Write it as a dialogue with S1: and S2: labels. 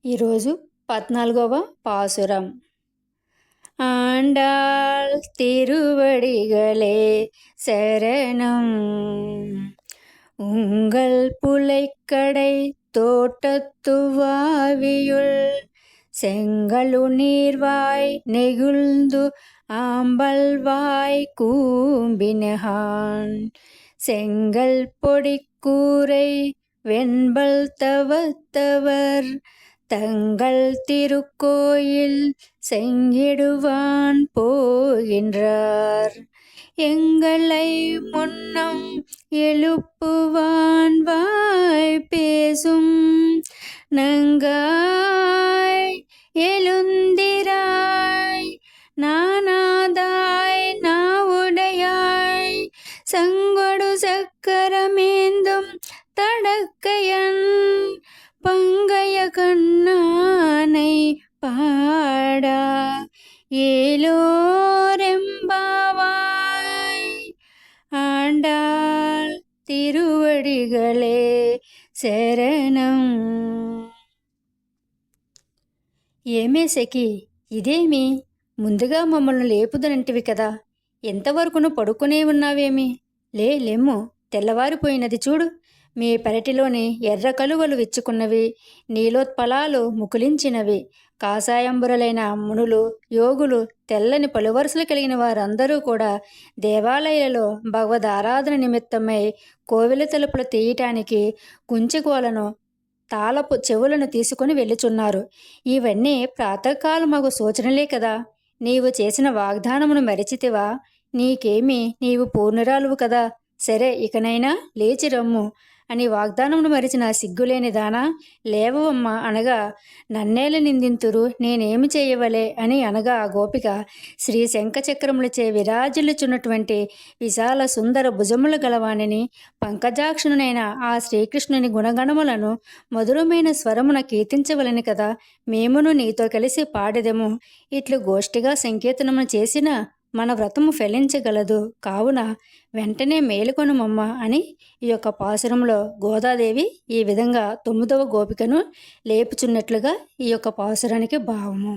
S1: ఈరోజు 14వ పాసురం. ఆండాళ్ తిరువడిகளே శరణం. உங்கள் புலைக்கடை தோட்டத்து வாவியுள் செங்கழு நீர்வாய் நெகிழ்ந்து ஆம்பல்வாய் கூம்பினகான் செங்கல் பொடிக்கூரை வெண்பல் தவத்தவர் தங்கள் திருக்கோயில் செங்கிடுவான் போகின்றார். எங்களை முன்னம் எழுப்புவான் வாய் பேசும் நங்காய் எழுந்திராய் நானாதாய் நாவுடையாய் சங்கொடு சக்கரமேந்தும் தடக்கையன் பங்கைய கண்ணானை பாடா ஏலோரெம்பாவாய். ఆండాళ్ తిరువడిகளే శరణం. ఏమే సఖి, ఇదేమి ముందుగా మమ్మల్ని లేపుదనంటివి కదా, ఎంతవరకును పడుకునే ఉన్నావేమి? లేమ్ము, తెల్లవారిపోయినది చూడు. మీ పెరటిలోని ఎర్ర కలువలు విచ్చుకున్నవి, నీలోత్పలాలు ముకులించినవి. కాషాయంబురులైన మునులు, యోగులు, తెల్లని పలువరుసలు కలిగిన వారందరూ కూడా దేవాలయాలలో భగవద్ ఆరాధన నిమిత్తమై కోవెల తలుపులు తీయటానికి కుంచెకోలను తాళపు చెవులను తీసుకుని వెళ్ళుచున్నారు. ఇవన్నీ ప్రాతకాలమగు సూచనలే కదా. నీవు చేసిన వాగ్దానమును మరిచితివా? నీకేమి, నీవు పూర్ణురాలువు కదా. సరే, ఇకనైనా లేచి రమ్ము అని వాగ్దానమును మరిచిన సిగ్గులేని దానా, లేవవమ్మ అనగా నన్నేల నిందింతురు, నేనేమి చేయవలే అని అనగా ఆ గోపిక శ్రీ శంఖచక్రములచే విరాజిల్లుచున్నటువంటి విశాల సుందర భుజములు గలవాణిని, పంకజాక్షునైన ఆ శ్రీకృష్ణుని గుణగణములను మధురమైన స్వరమున కీర్తించవలని కదా మేమును నీతో కలిసి పాడెదము. ఇట్లు గోష్ఠిగా సంకీర్తనము చేసిన మన వ్రతము ఫలించగలదు. కావున వెంటనే మేలుకొనుమమ్మ అని ఈ యొక్క పాసురంలో గోదాదేవి ఈ విధంగా 9వ గోపికను లేపుచున్నట్లుగా ఈ యొక్క పాసురానికి భావము.